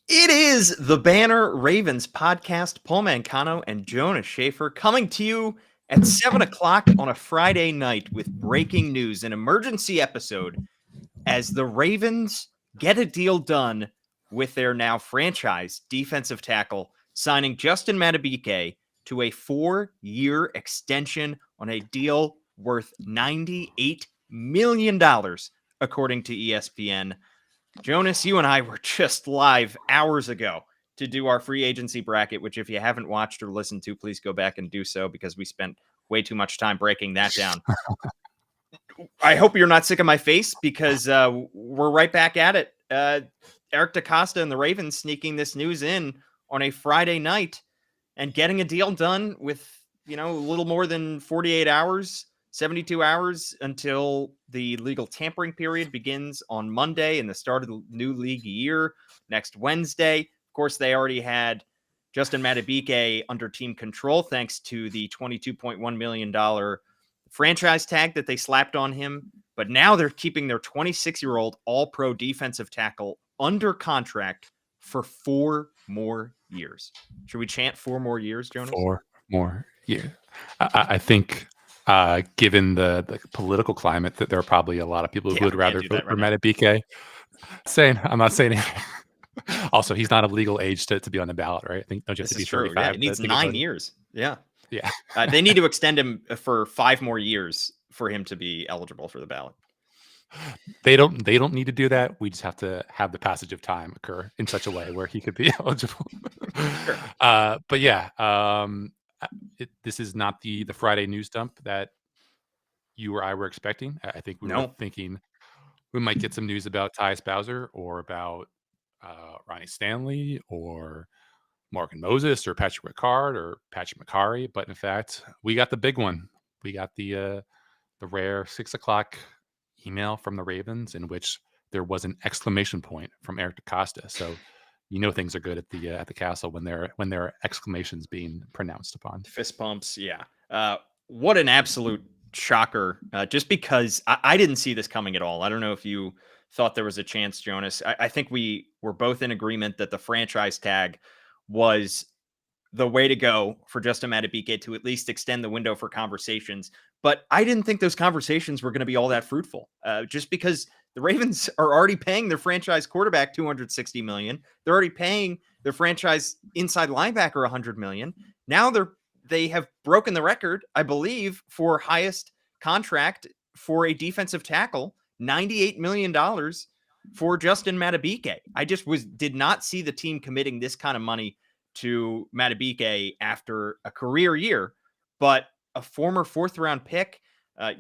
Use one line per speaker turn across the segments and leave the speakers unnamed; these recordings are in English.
It is the Banner Ravens podcast. Paul Mancano and Jonas Shaffer coming to you at 7 o'clock on a Friday night with breaking news, an emergency episode as the Ravens get a deal done with their now franchise defensive tackle, signing Justin Madubuike to a 4-year extension on a deal worth $98 million, according to ESPN. Jonas, you and I were just live hours ago to do our free agency bracket, which if you haven't watched or listened to, please go back and do so because we spent way too much time breaking that down. I hope you're not sick of my face because we're right back at it. Eric DaCosta and the Ravens sneaking this news in on a Friday night and getting a deal done with, a little more than 48 hours, 72 hours until the legal tampering period begins on Monday and the start of the new league year next Wednesday. Of course, they already had Justin Madubuike under team control thanks to the $22.1 million franchise tag that they slapped on him. But now they're keeping their 26-year-old all-pro defensive tackle under contract for 4 more years. Should we chant 4 more years, Jonas?
4 more years. I think given the political climate that there are probably a lot of people who would rather vote for Madubuike. I'm not saying anything. Also, he's not of legal age to be on the ballot, right? I think don't you have to be 35?
Yeah, it needs 9 years. Yeah.
Yeah.
They need to extend him for 5 more years for him to be eligible for the ballot.
They don't need to do that. We just have to have the passage of time occur in such a way where he could be eligible.
Sure.
But yeah, this is not the Friday news dump that you or I were expecting. I think we were thinking we might get some news about Tyus Bowser or about Ronnie Stanley or Morgan Moses or Patrick Ricard or Patrick McCarry. But in fact, we got the big one. We got the rare 6 o'clock email from the Ravens in which there was an exclamation point from Eric DaCosta. So things are good at the castle when there are exclamations being pronounced upon.
Fist pumps, yeah. What an absolute shocker! Just because I didn't see this coming at all. I don't know if you thought there was a chance, Jonas. I think we were both in agreement that the franchise tag was the way to go for Justin Madubuike to at least extend the window for conversations. But I didn't think those conversations were going to be all that fruitful, just because the Ravens are already paying their franchise quarterback $260 million. They're already paying their franchise inside linebacker $100 million. Now they have broken the record, I believe, for highest contract for a defensive tackle, $98 million for Justin Madubuike. I just did not see the team committing this kind of money to Madubuike after a career year, but a former 4th round pick, and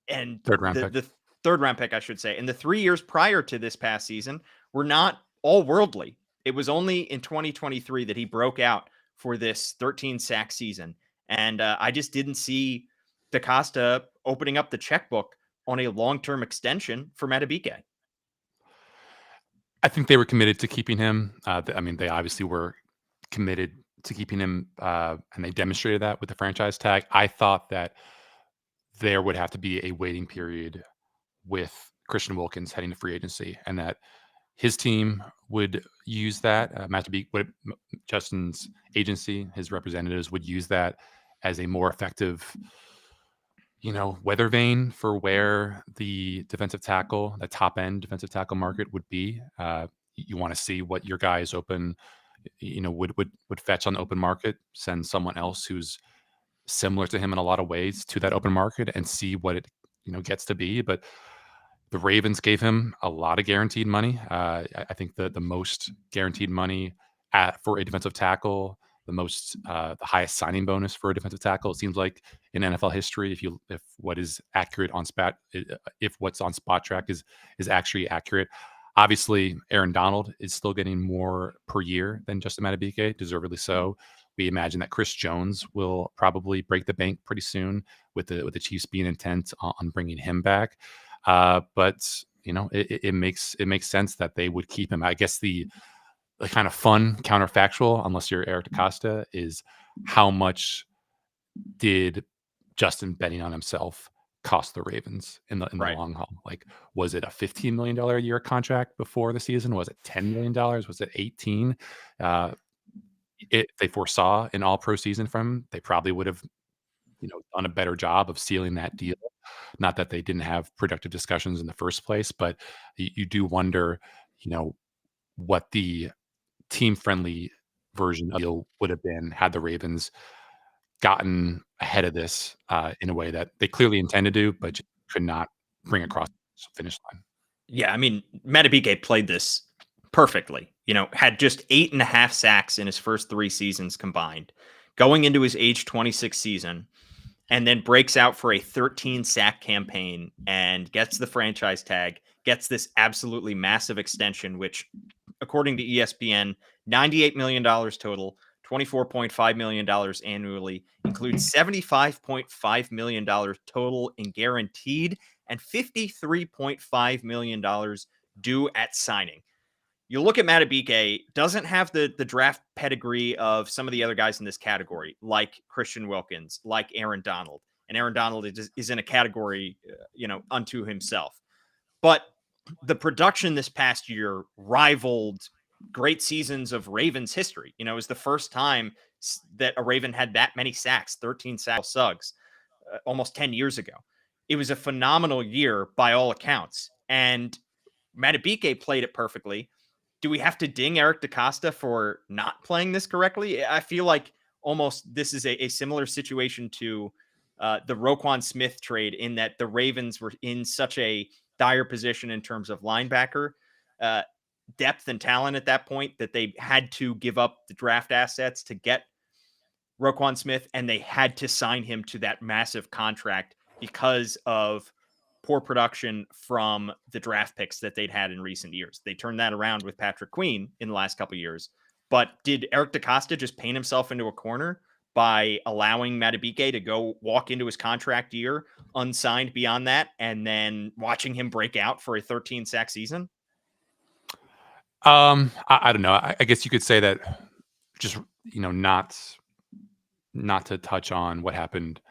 the 3rd round pick, I should say, and the 3 years prior to this past season were not all worldly. It was only in 2023 that he broke out for this 13 sack season. And I just didn't see DaCosta opening up the checkbook on a long-term extension for Madubuike.
I think they were committed to keeping him. They obviously were committed to keeping him, and they demonstrated that with the franchise tag. I thought that there would have to be a waiting period with Christian Wilkins heading to free agency, and that his team would use that. Justin's agency, his representatives would use that as a more effective weather vane for where the defensive tackle, the top end defensive tackle market would be. You want to see what your guys open, would fetch on the open market, send someone else who's similar to him in a lot of ways to that open market and see what it, gets to be. But the Ravens gave him a lot of guaranteed money. I think the most guaranteed money for a defensive tackle, the highest signing bonus for a defensive tackle, it seems like in NFL history, if what is accurate on if what's on Spot Track is actually accurate. Obviously, Aaron Donald is still getting more per year than Justin Madubuike, deservedly so. We imagine that Chris Jones will probably break the bank pretty soon with the Chiefs being intent on bringing him back. But it makes sense that they would keep him. I guess the kind of fun counterfactual, unless you're Eric DaCosta, is how much did Justin betting on himself cost the Ravens in the
Right.
long haul. Like, was it a $15 million a year contract before the season? Was it $10 million? Was it 18? Uh, if they foresaw an all-pro season from him, they probably would have, done a better job of sealing that deal. Not that they didn't have productive discussions in the first place, but you do wonder, what the team-friendly version of the deal would have been had the Ravens gotten ahead of this, in a way that they clearly intended to, but just could not bring across the finish line.
Yeah, I mean, Madubuike played this perfectly. Had just 8.5 sacks in his first 3 seasons combined, going into his age 26 season, and then breaks out for a 13 sack campaign and gets the franchise tag, gets this absolutely massive extension, which, according to ESPN, $98 million total, $24.5 million annually, includes $75.5 million total in guaranteed and $53.5 million due at signing. You look at Madubuike, doesn't have the draft pedigree of some of the other guys in this category, like Christian Wilkins, like Aaron Donald. And Aaron Donald is in a category, unto himself. But the production this past year rivaled great seasons of Ravens history. It was the first time that a Raven had that many sacks, 13 sacks, Suggs, almost 10 years ago. It was a phenomenal year by all accounts. And Madubuike played it perfectly. Do we have to ding Eric DaCosta for not playing this correctly? I feel like almost this is a similar situation to the Roquan Smith trade, in that the Ravens were in such a dire position in terms of linebacker uh, depth and talent at that point that they had to give up the draft assets to get Roquan Smith, and they had to sign him to that massive contract because of poor production from the draft picks that they'd had in recent years. They turned that around with Patrick Queen in the last couple of years. But did Eric DaCosta just paint himself into a corner by allowing Madubuike to go walk into his contract year unsigned beyond that, and then watching him break out for a 13 sack season?
I don't know. I guess you could say that, just, not to touch on what happened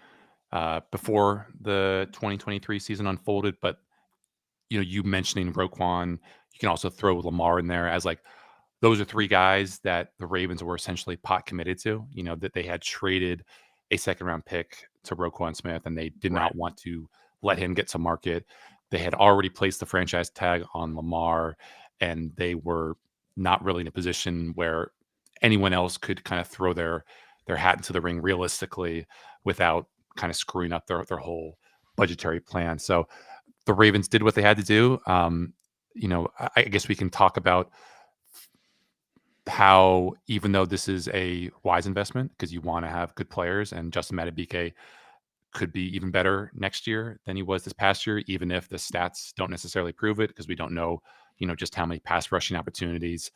before the 2023 season unfolded, but you mentioning Roquan, you can also throw Lamar in there as, like, those are three guys that the Ravens were essentially pot committed to. That they had traded a second round pick to Roquan Smith, and they did
Right.
not want to let him get to market. They had already placed the franchise tag on Lamar, and they were not really in a position where anyone else could kind of throw their hat into the ring realistically without kind of screwing up their whole budgetary plan. So the Ravens did what they had to do. I guess we can talk about how, even though this is a wise investment because you want to have good players, and Justin Madubuike could be even better next year than he was this past year, even if the stats don't necessarily prove it, because we don't know, just how many pass rushing opportunities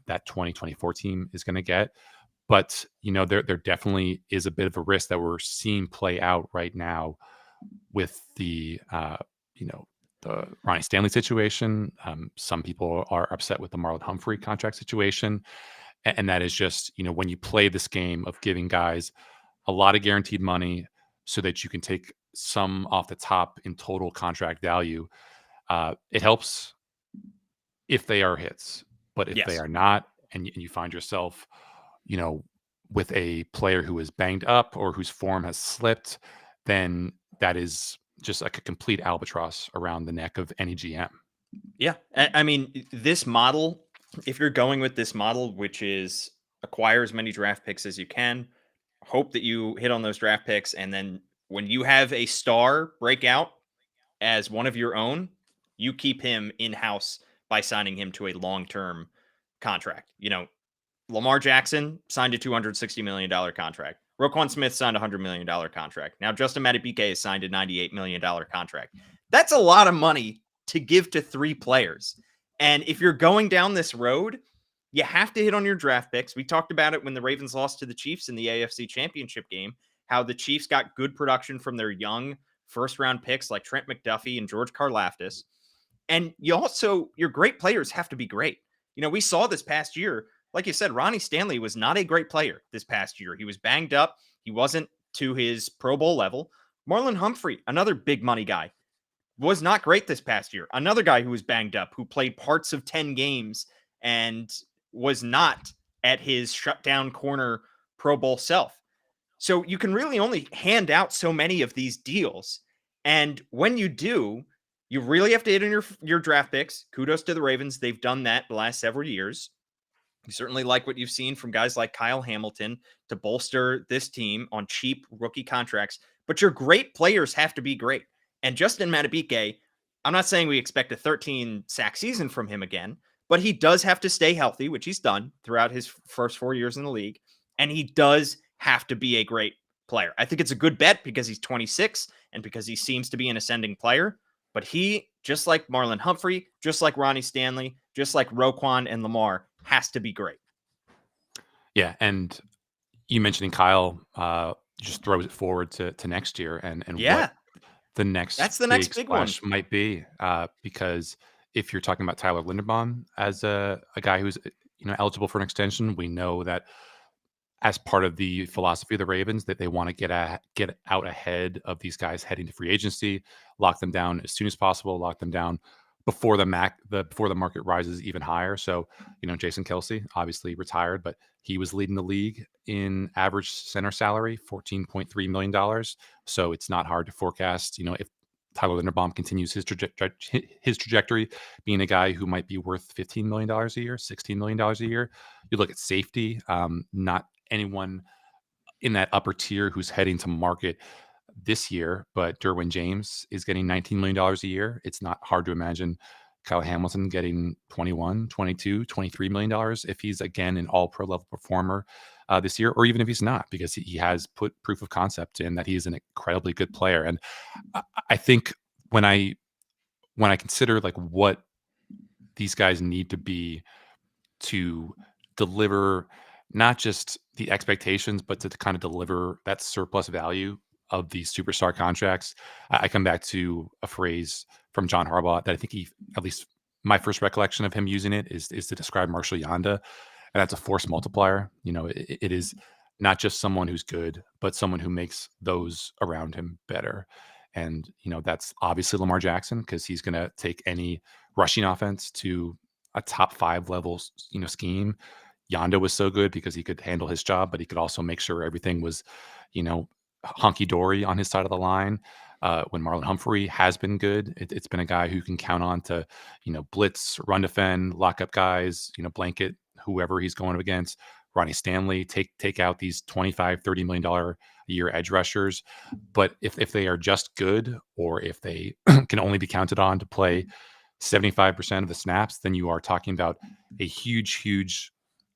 that 2024 team is going to get. But there definitely is a bit of a risk that we're seeing play out right now with the Ronnie Stanley situation. Some people are upset with the Marlon Humphrey contract situation, and that is just, when you play this game of giving guys a lot of guaranteed money so that you can take some off the top in total contract value. It helps if they are hits, but if they
Yes.
are not, and you find yourself, you know, with a player who is banged up or whose form has slipped, then that is just like a complete albatross around the neck of any GM.
Yeah. I mean, this model, if you're going with this model, which is acquire as many draft picks as you can, hope that you hit on those draft picks, and then when you have a star break out as one of your own, you keep him in house by signing him to a long term contract. Lamar Jackson signed a $260 million contract. Roquan Smith signed a $100 million contract. Now Justin Madubuike has signed a $98 million contract. That's a lot of money to give to 3 players. And if you're going down this road, you have to hit on your draft picks. We talked about it when the Ravens lost to the Chiefs in the AFC Championship game, how the Chiefs got good production from their young first round picks like Trent McDuffie and George Karlaftis. And your great players have to be great. We saw this past year, like you said, Ronnie Stanley was not a great player this past year. He was banged up. He wasn't to his Pro Bowl level, Marlon Humphrey, another big money guy, was not great this past year. Another guy who was banged up, who played parts of 10 games and was not at his shutdown corner Pro Bowl self. So you can really only hand out so many of these deals. And when you do, you really have to hit on your draft picks. Kudos to the Ravens. They've done that the last several years. You certainly like what you've seen from guys like Kyle Hamilton to bolster this team on cheap rookie contracts. But your great players have to be great. And Justin Madubuike, I'm not saying we expect a 13 sack season from him again, but he does have to stay healthy, which he's done throughout his first 4 years in the league. And he does have to be a great player. I think it's a good bet because he's 26 and because he seems to be an ascending player. But he, just like Marlon Humphrey, just like Ronnie Stanley, just like Roquan and Lamar, has to be great.
Yeah, and you mentioning Kyle just throws it forward to next year and what
Yeah,
the next
that's the next
big
big one.
splash might be. Because if you're talking about Tyler Linderbaum as a guy who's eligible for an extension, we know that as part of the philosophy of the Ravens that they want to get out ahead of these guys heading to free agency, lock them down as soon as possible, lock them down before before the market rises even higher. So, Jason Kelsey obviously retired, but he was leading the league in average center salary, $14.3 million. So it's not hard to forecast, if Tyler Linderbaum continues his trajectory, being a guy who might be worth $15 million a year, $16 million a year. You look at safety, not anyone in that upper tier who's heading to market this year, but Derwin James is getting $19 million a year. It's not hard to imagine Kyle Hamilton getting 21, 22, $23 million if he's again an all pro level performer this year, or even if he's not, because he has put proof of concept in that he's an incredibly good player. And I think when I consider like what these guys need to be to deliver not just the expectations, but to kind of deliver that surplus value of these superstar contracts. I come back to a phrase from John Harbaugh that I think at least my first recollection of him using it is to describe Marshall Yanda, and that's a force multiplier. It is not just someone who's good, but someone who makes those around him better. And that's obviously Lamar Jackson, because he's going to take any rushing offense to a top 5 level, scheme. Yanda was so good because he could handle his job, but he could also make sure everything was, hunky dory on his side of the line. When Marlon Humphrey has been good, it's been a guy who can count on to, blitz, run, defend, lock up guys, blanket whoever he's going up against. Ronnie Stanley, take out these $25-30 million a year edge rushers. But if they are just good, or if they can only be counted on to play 75% of the snaps, then you are talking about a huge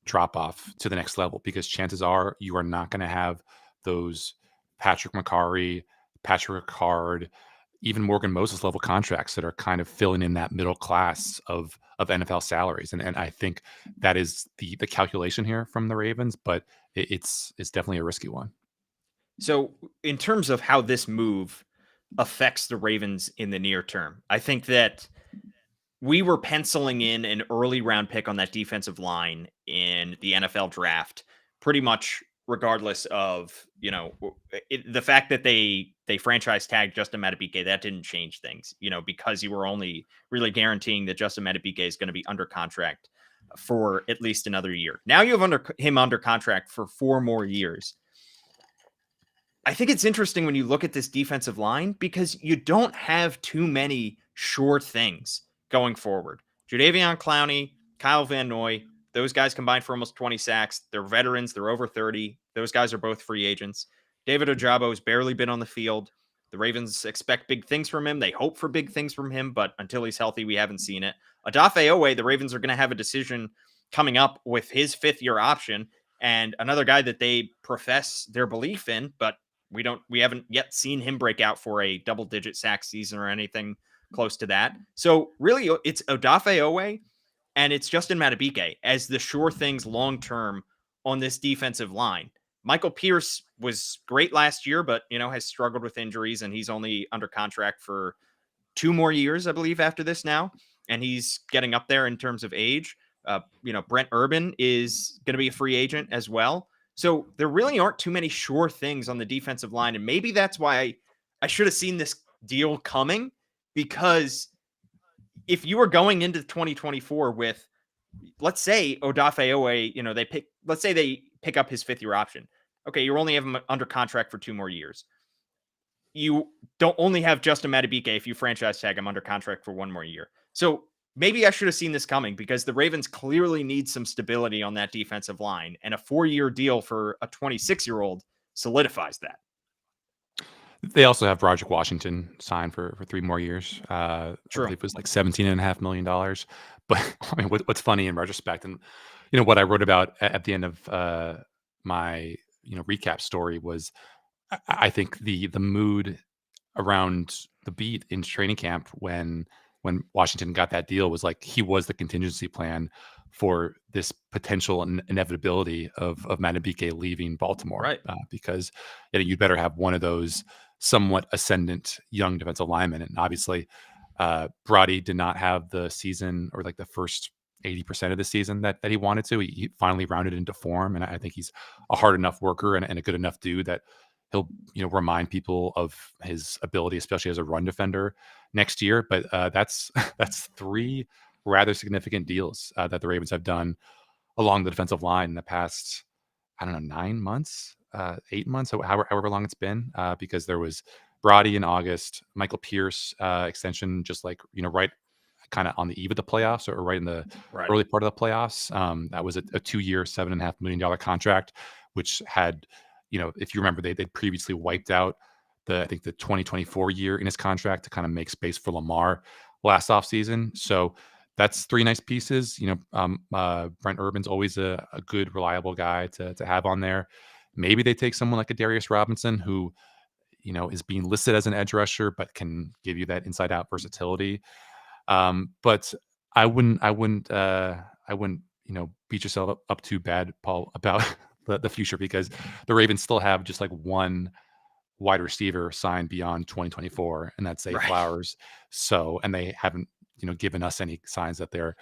drop off to the next level, because chances are you are not going to have those Patrick McCarry, Patrick Ricard, even Morgan Moses level contracts that are kind of filling in that middle class of NFL salaries. And I think that is the calculation here from the Ravens, but it's definitely a risky one.
So, in terms of how this move affects the Ravens in the near term, I think that we were penciling in an early round pick on that defensive line in the NFL draft, pretty much regardless of, the fact that they franchise tagged Justin Madubuike. That didn't change things, because you were only really guaranteeing that Justin Madubuike is going to be under contract for at least another year. Now you have him under contract for 4 more years. I think it's interesting when you look at this defensive line, because you don't have too many sure things going forward. Jadeveon Clowney, Kyle Van Noy, those guys combined for almost 20 sacks. They're veterans. They're over 30. Those guys are both free agents. David Ojabo has barely been on the field. The Ravens expect big things from him. They hope for big things from him, but until he's healthy, we haven't seen it. Odafe Owe, the Ravens are going to have a decision coming up with his 5th-year option, and another guy that they profess their belief in, but we haven't yet seen him break out for a double-digit sack season or anything close to that. So really, it's Odafe Owe and it's Justin Madubuike as the sure things long-term on this defensive line. Michael Pierce was great last year, but, has struggled with injuries, and he's only under contract for 2 more years, I believe, after this now. And he's getting up there in terms of age. Brent Urban is going to be a free agent as well. So there really aren't too many sure things on the defensive line. And maybe that's why I should have seen this deal coming, because if you were going into 2024 with, let's say Odafe Owe, let's say they pick up his 5th year option. Okay, you only have him under contract for 2 more years. You don't only have Justin Madubuike if you franchise tag him under contract for 1 more year. So maybe I should have seen this coming, because the Ravens clearly need some stability on that defensive line, and a 4-year deal for a 26-year-old solidifies that.
They also have Roderick Washington signed for 3 more years. I
True.
believe it was like $17.5 million. But I mean, what's funny in retrospect, and what I wrote about at the end of my recap story was, I think the mood around the beat in training camp when Washington got that deal was like he was the contingency plan for this potential inevitability of Madubuike leaving Baltimore,
Right.
because you'd better have one of those somewhat ascendant young defensive linemen. And obviously, Brady did not have the season, or like the first 80% of the season that he wanted to. He finally rounded into form, and I think he's a hard enough worker and a good enough dude that he'll remind people of his ability, especially as a run defender next year. But that's that's 3 rather significant deals that the Ravens have done along the defensive line in the past, I don't know, 9 months, 8 months, however long it's been, because there was Brady in August, Michael Pierce extension, just like, right kind of on the eve of the playoffs, or right in the
Right.
early part of the playoffs. That was a 2-year, $7.5 million contract, which had, if you remember, they'd previously wiped out I think the 2024 year in his contract to kind of make space for Lamar last offseason. So that's 3 nice pieces. Brent Urban's always a good, reliable guy to have on there. Maybe they take someone like a Darius Robinson, who, is being listed as an edge rusher, but can give you that inside out versatility. But I wouldn't, beat yourself up too bad, Paul, about the future, because the Ravens still have just like one wide receiver signed beyond 2024, and that's Zay
Right.
Flowers. So, and they haven't, given us any signs that they're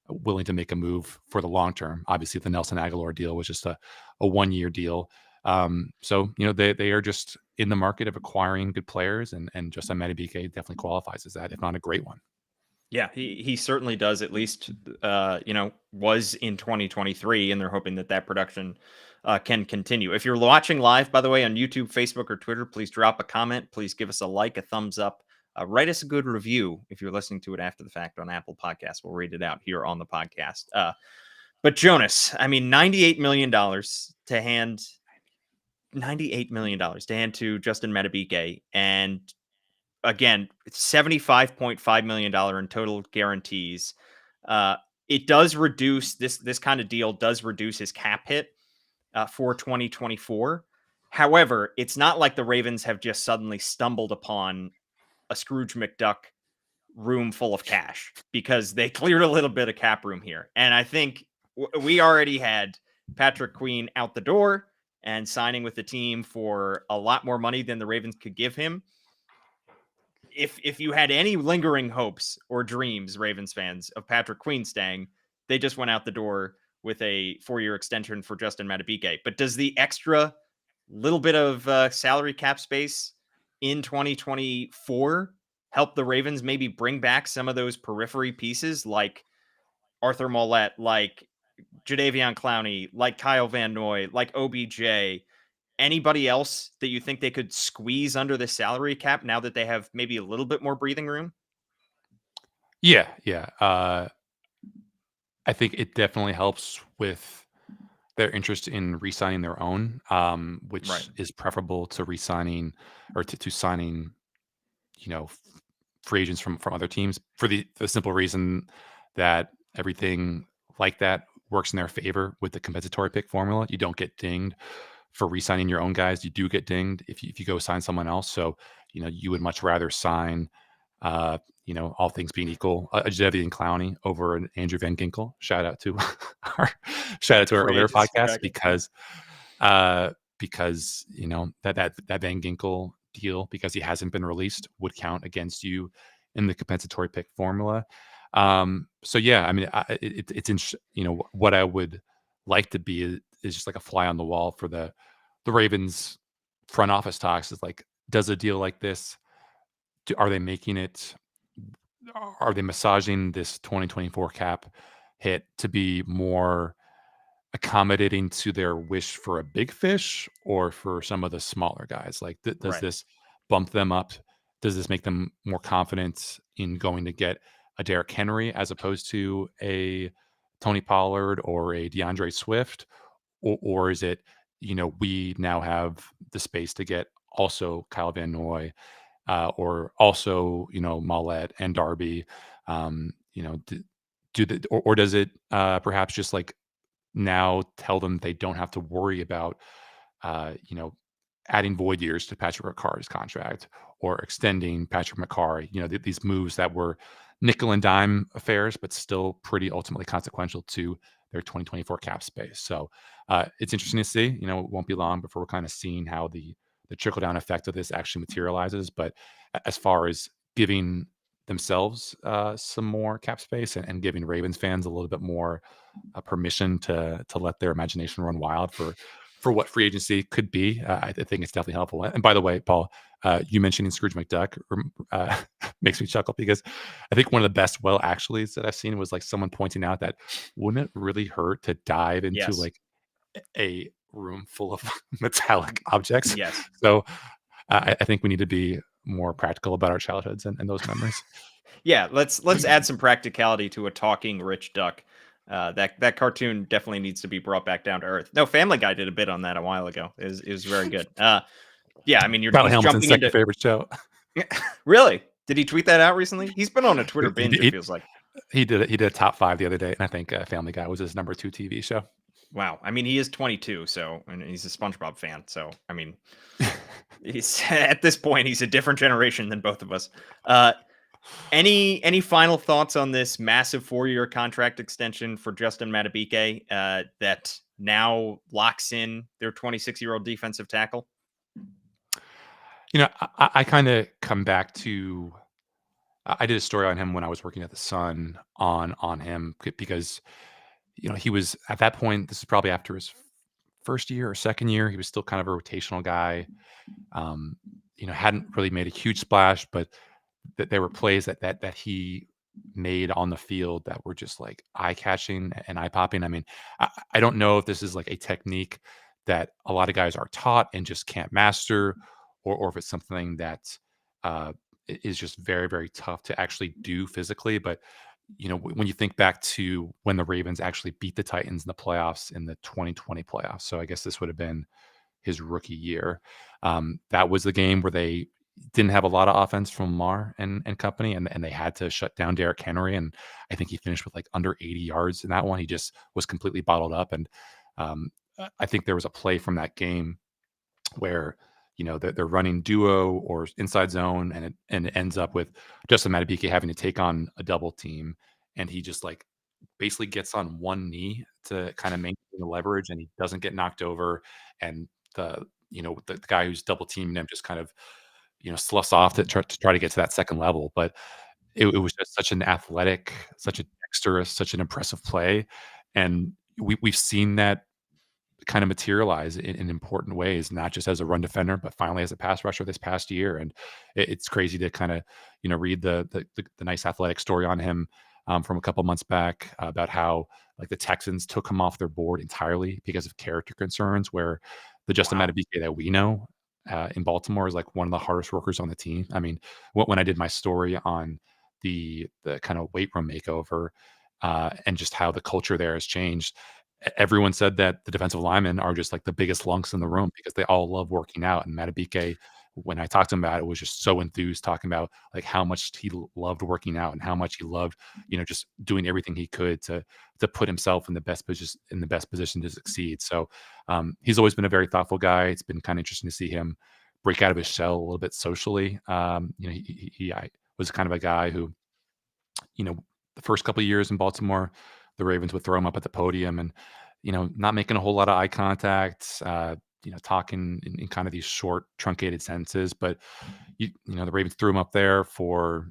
willing to make a move for the long term. Obviously, the Nelson Aguilar deal was just a 1-year deal. So, they are just in the market of acquiring good players, and Justin Madubuike definitely qualifies as that, if not a great one.
Yeah, he certainly does. At least, was in 2023, and they're hoping that production can continue. If you're watching live, by the way, on YouTube, Facebook, or Twitter, please drop a comment. Please give us a like, a thumbs up. Write us a good review if you're listening to it after the fact on Apple Podcasts. We'll read it out here on the podcast. But Jonas, I mean, $98 million to hand. $98 million to hand to Justin Madubuike, and again, $75.5 million in total guarantees. It does reduce this kind of deal does reduce his cap hit for 2024. However, it's not like the Ravens have just suddenly stumbled upon a Scrooge McDuck room full of cash, because they cleared a little bit of cap room here. And I think we already had Patrick Queen out the door and signing with the team for a lot more money than the Ravens could give him. If you had any lingering hopes or dreams, Ravens fans, of Patrick Queen staying, they just went out the door with a 4-year extension for Justin Madubuike. But does the extra little bit of salary cap space in 2024 help the Ravens maybe bring back some of those periphery pieces, like Arthur Mollett, like Jadeveon Clowney, like Kyle Van Noy, like OBJ? Anybody else that you think they could squeeze under the salary cap now that they have maybe a little bit more breathing room?
Yeah, yeah. I think it definitely helps with their interest in re-signing their own,
Right.
which is preferable to re-signing, or to signing, you know, f- free agents from other teams, for the simple reason that everything like that works in their favor with the compensatory pick formula. You don't get dinged for re-signing your own guys. You do get dinged if you go sign someone else. So, you would much rather sign, all things being equal, a Jadeveon Clowney over an Andrew Van Ginkel. Our shout out to our
Free
earlier
agency
podcast,
bracket.
because that Van Ginkel deal, because he hasn't been released, would count against you in the compensatory pick formula. So yeah, I mean, it's what I would like to be is just like a fly on the wall for the Ravens front office talks, is like, does a deal like this, are they making it, are they massaging this 2024 cap hit to be more accommodating to their wish for a big fish or for some of the smaller guys? Like, does
Right.
this bump them up? Does this make them more confident in going to get a Derrick Henry as opposed to a Tony Pollard or a DeAndre Swift? Or is it, we now have the space to get also Kyle Van Noy, or also, Mollett and Darby? Or does it perhaps just like now tell them they don't have to worry about, uh, you know, adding void years to Patrick McCarr's contract or extending Patrick McCarr, these moves that were nickel and dime affairs, but still pretty ultimately consequential to their 2024 cap space. So it's interesting to see. It won't be long before we're kind of seeing how the trickle down effect of this actually materializes. But as far as giving themselves some more cap space, and giving Ravens fans a little bit more permission to let their imagination run wild for what free agency could be. I think it's definitely helpful. And by the way, Paul, you mentioning Scrooge McDuck makes me chuckle because I think one of the best well actuallys that I've seen was like someone pointing out that wouldn't it really hurt to dive into
Yes.
like a room full of metallic objects?
Yes.
So I think we need to be more practical about our childhoods and those memories.
Yeah, let's add some practicality to a talking rich duck. That cartoon definitely needs to be brought back down to earth. No, Family Guy did a bit on that a while ago. Is very good. Yeah, I mean,
Tyler
he's
Hamilton's
jumping
second
into
favorite show.
really. Did he tweet that out recently? He's been on a Twitter
He,
binge. It
he,
feels like.
he did it. He did a top five the other day, and I think Family Guy was his number two TV show.
Wow. I mean, he is 22, so and he's a SpongeBob fan. So I mean, he's at this point he's a different generation than both of us. Uh, any final thoughts on this massive 4-year contract extension for Justin Madubuike that now locks in their 26-year-old defensive tackle?
I kind of come back to, I did a story on him when I was working at the Sun on him because he was at that point. This is probably after his first year or second year. He was still kind of a rotational guy. Um, hadn't really made a huge splash, but that there were plays that he made on the field that were just like eye catching and eye popping. I mean, I don't know if this is like a technique that a lot of guys are taught and just can't master, or if it's something that uh, is just very, very tough to actually do physically. But when you think back to when the Ravens actually beat the Titans in the playoffs in the 2020 playoffs, so I guess this would have been his rookie year. That was the game where they didn't have a lot of offense from Lamar and company, and they had to shut down Derrick Henry. And I think he finished with like under 80 yards in that one. He just was completely bottled up. And I think there was a play from that game where they're running duo or inside zone, and it ends up with Justin Madubuike having to take on a double team, and he just like basically gets on one knee to kind of maintain the leverage, and he doesn't get knocked over, and the guy who's double teaming him just kind of sloughs off to try to get to that second level. But it was just such an athletic, such a dexterous, such an impressive play, and we've seen that kind of materialize in important ways, not just as a run defender, but finally as a pass rusher this past year. And it's crazy to kind of, read the nice athletic story on him from a couple months back about how like the Texans took him off their board entirely because of character concerns, where the Justin
Wow.
Madubuike that we know in Baltimore is like one of the hardest workers on the team. I mean, when I did my story on the kind of weight room makeover, and just how the culture there has changed, everyone said that the defensive linemen are just like the biggest lunks in the room because they all love working out. And Madubuike, when I talked to him about it, was just so enthused, talking about like how much he loved working out and how much he loved, just doing everything he could to put himself in the best position to succeed. So he's always been a very thoughtful guy. It's been kind of interesting to see him break out of his shell a little bit socially. I was kind of a guy who, the first couple of years in Baltimore, the Ravens would throw him up at the podium and, not making a whole lot of eye contact, talking in kind of these short, truncated sentences. But, the Ravens threw him up there for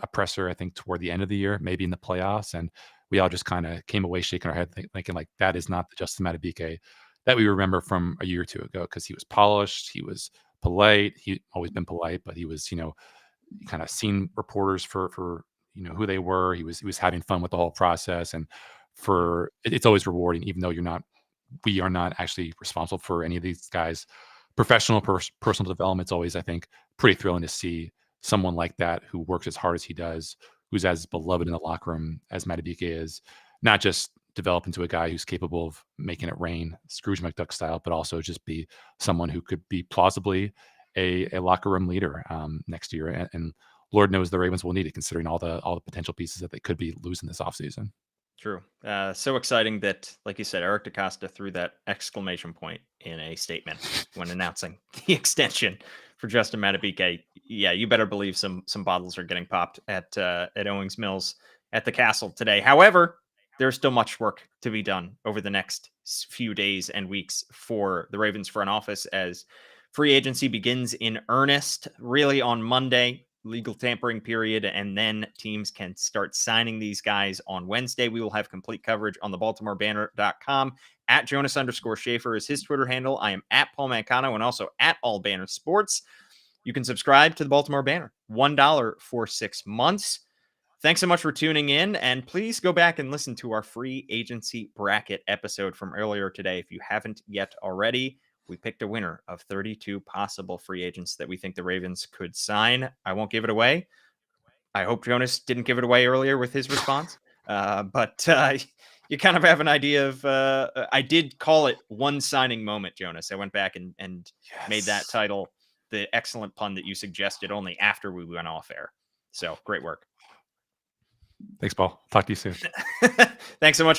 a presser, I think, toward the end of the year, maybe in the playoffs. And we all just kind of came away shaking our head, thinking like, that is not the Justin Madubuike that we remember from a year or two ago, because he was polished, he was polite. He always been polite, but he was, kind of seen reporters for who they were. He was having fun with the whole process, and it's always rewarding, even though we are not actually responsible for any of these guys' professional personal development. It's always, I think, pretty thrilling to see someone like that who works as hard as he does, who's as beloved in the locker room as Madubuike is, not just develop into a guy who's capable of making it rain, Scrooge McDuck style, but also just be someone who could be plausibly a locker room leader next year. And Lord knows the Ravens will need it, considering all the potential pieces that they could be losing this offseason.
True. So exciting that, like you said, Eric DeCosta threw that exclamation point in a statement when announcing the extension for Justin Madubuike. Yeah, you better believe some bottles are getting popped at Owings Mills at the Castle today. However, there's still much work to be done over the next few days and weeks for the Ravens front office as free agency begins in earnest, really on Monday. Legal tampering period, and then teams can start signing these guys on Wednesday. We will have complete coverage on the BaltimoreBanner.com. At Jonas_Shaffer is his Twitter handle. I am at Paul Mancano and also at All Banner Sports. You can subscribe to the Baltimore Banner, $1 for 6 months. Thanks so much for tuning in, and please go back and listen to our free agency bracket episode from earlier today if you haven't yet already. We picked a winner of 32 possible free agents that we think the Ravens could sign. I won't give it away. I hope Jonas didn't give it away earlier with his response. But you kind of have an idea of, I did call it one signing moment, Jonas. I went back and made that title the excellent pun that you suggested only after we went off air. So great work.
Thanks, Paul. Talk to you soon.
Thanks so much.